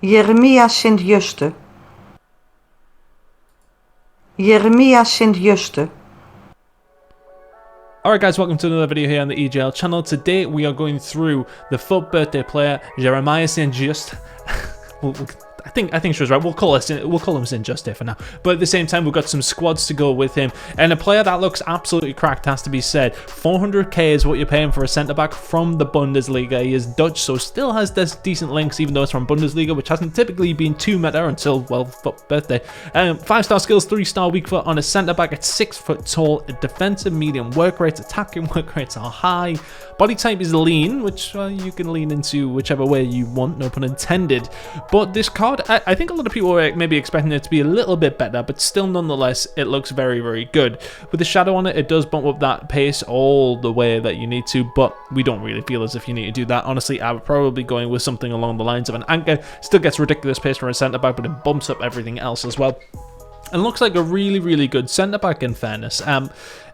Jeremia Sint-Juste. Jeremia Sint-Juste. Alright guys, welcome to another video here on the EJL channel. Today we are going through the FUT birthday player, Jeremia Sint-Juste. I think she was right. We'll call him Juste for now. But at the same time, we've got some squads to go with him, and a player that looks absolutely cracked, has to be said. 400k is what you're paying for a centre back from the Bundesliga. He is Dutch, so still has this decent links, even though it's from Bundesliga, which hasn't typically been too meta until, well, FUT birthday. 5-star skills, 3-star weak foot on a centre back at 6 foot tall. Defensive medium work rates, attacking work rates are high. Body type is lean, which you can lean into whichever way you want, no pun intended. But this card, I think a lot of people were maybe expecting it to be a little bit better, but still nonetheless, it looks very, very good. With the shadow on it, it does bump up that pace all the way that you need to, but we don't really feel as if you need to do that. Honestly, I would probably going with something along the lines of an anchor. Still gets ridiculous pace for a centre-back, but it bumps up everything else as well. And looks like a really, really good centre-back in fairness.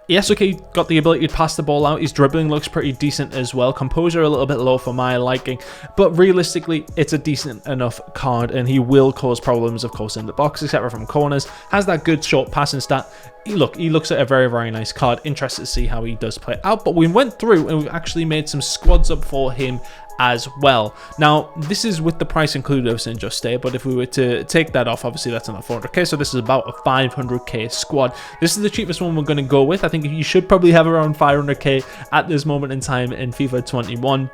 Yes, okay, got the ability to pass the ball out. His dribbling looks pretty decent as well. Composure a little bit low for my liking, but realistically, it's a decent enough card, and he will cause problems, of course, in the box, etc. from corners. Has that good short passing stat. He looks at a very, very nice card. Interested to see how he does play out, but we went through and we've actually made some squads up for him as well. Now, this is with the price included of Juste, but if we were to take that off, obviously that's another 400k, so this is about a 500k squad. This is the cheapest one we're going to go with. I think you should probably have around 500k at this moment in time in FIFA 21.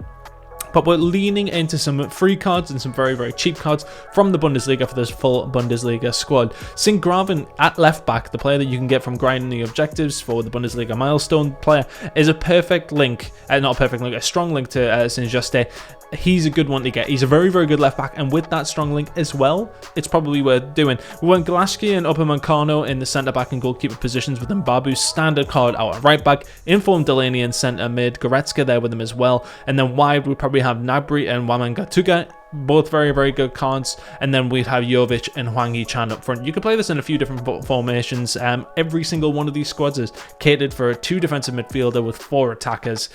But we're leaning into some free cards and some very, very cheap cards from the Bundesliga for this full Bundesliga squad. Sint-Graven at left back, the player that you can get from grinding the objectives for the Bundesliga milestone player, is a perfect link, not a perfect link, a strong link to Sint-Juste. He's a good one to get. He's a very, very good left back, and with that strong link as well, it's probably worth doing. We went Galaski and Upamecano in the centre back and goalkeeper positions with Mbabu's standard card out at right back, informed Delaney in centre mid, Goretzka there with him as well, and then wide we probably have Gnabry and Wamangituka, both very, very good cards, and then we'd have Jovic and Hwang Hee-chan up front. You can play this in a few different formations. Every single one of these squads is catered for a 2 defensive midfielder with 4 attackers.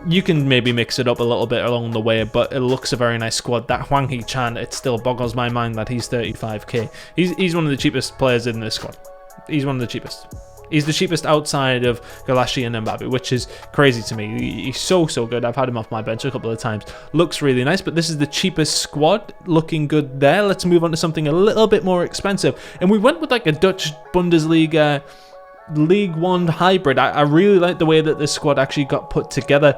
You can maybe mix it up a little bit along the way, but it looks a very nice squad. That Hwang Hee-chan, it still boggles my mind that he's 35k. He's one of the cheapest players in this squad. He's one of the cheapest. He's the cheapest outside of Galashi and Mbabu, which is crazy to me. He's so good. I've had him off my bench a couple of times. Looks really nice, but this is the cheapest squad. Looking good there. Let's move on to something a little bit more expensive. And we went with like a Dutch Bundesliga League One hybrid. I really like the way that this squad actually got put together.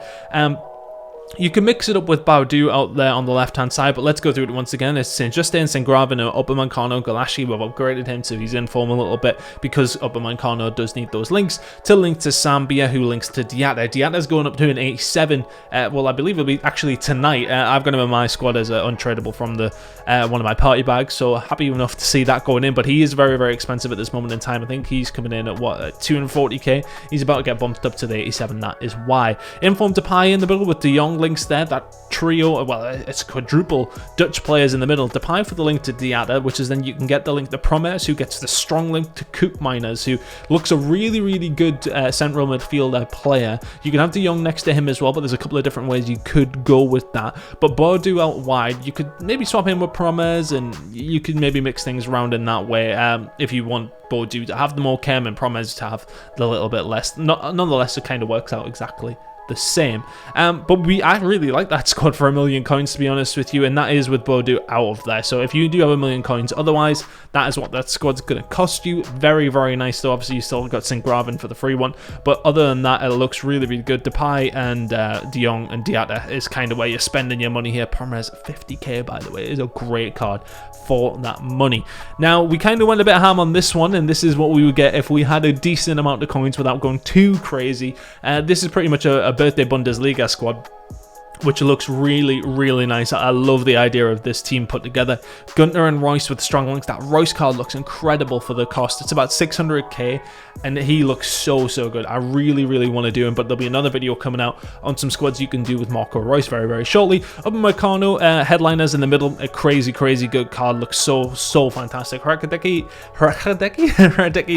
You can mix it up with Baudu out there on the left-hand side, but let's go through it once again. It's Juste and Sint-Graven, Upamecano, Galashi. We've upgraded him so he's in form a little bit because Upamecano does need those links. To link to Sambia, who links to Diatta. Diatta's going up to an 87. Well, I believe it'll be actually tonight. I've got him in my squad as untradeable from the one of my party bags, so happy enough to see that going in, but he is very, very expensive at this moment in time. I think he's coming in at, what, 240k? He's about to get bumped up to the 87, that is why. Informed Depay in the middle with De Jong links there, that trio, well, it's quadruple Dutch players in the middle. Depay for the link to Diatta, which is then you can get the link to Promes, who gets the strong link to Koopmeiners, who looks a really, really good central midfielder player. You can have De Jong next to him as well, but there's a couple of different ways you could go with that. But Baudu out wide, you could maybe swap him with Promes, and you could maybe mix things around in that way if you want Baudu to have the more chem and Promes to have the little bit less. Nonetheless, it kind of works out exactly the same. But I really like that squad for 1,000,000 coins, to be honest with you, and that is with Baudu out of there. So if you do have 1,000,000 coins, otherwise that is what that squad's going to cost you. Very, very nice though. Obviously you still got Sint-Graven for the free one, but other than that, it looks really, really good. Depay and De Jong and Diatta is kind of where you're spending your money here. Promes 50k, by the way, is a great card for that money. Now, we kind of went a bit ham on this one, and this is what we would get if we had a decent amount of coins without going too crazy. This is pretty much a birthday Bundesliga squad, which looks really, really nice. I love the idea of this team put together. Gunter and Royce with strong links. That Royce card looks incredible for the cost. It's about 600k, and he looks so good. I really, really want to do him, but there'll be another video coming out on some squads you can do with Marco Royce very, very shortly. Upamecano, headliners in the middle. A crazy good card. Looks so fantastic. Hradecki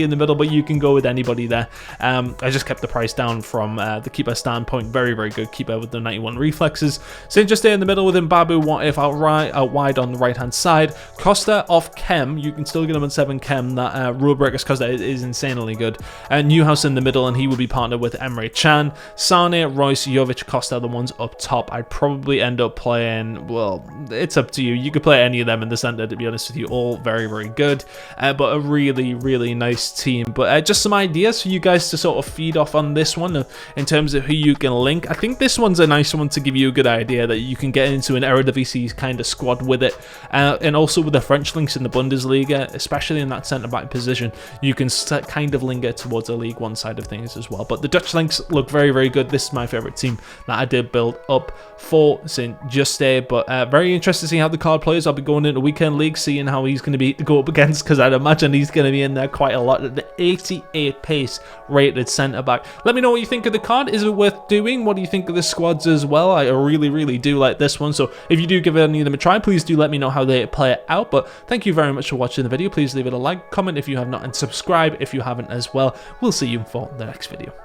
in the middle, but you can go with anybody there. I just kept the price down from the keeper standpoint. Very, very good keeper with the 91 reflex. fluxes. St. Juste in the middle with Mbabu, What If out wide on the right-hand side. Costa off Chem. You can still get him on 7 Chem. That Rule Breakers Costa is insanely good. Newhouse in the middle, and he will be partnered with Emre Can. Sane, Royce, Jovic, Costa, the ones up top. I'd probably end up playing, well, it's up to you. You could play any of them in the center, to be honest with you. All very, very good. But a really, really nice team. But just some ideas for you guys to sort of feed off on this one in terms of who you can link. I think this one's a nice one to give you a good idea that you can get into an Eredivisie kind of squad with it. And also with the French links in the Bundesliga, especially in that centre-back position, you can kind of linger towards the League One side of things as well. But the Dutch links look very, very good. This is my favourite team that I did build up for St. Juste. But very interested to see how the card plays. I'll be going into Weekend League, seeing how he's going to go up against, because I'd imagine he's going to be in there quite a lot at the 88 pace rated centre-back. Let me know what you think of the card. Is it worth doing? What do you think of the squads as well? I really, really do like this one. So if you do give any of them a try, please do let me know how they play it out. But thank you very much for watching the video. Please leave it a like, comment if you have not, and subscribe if you haven't as well. We'll see you for the next video.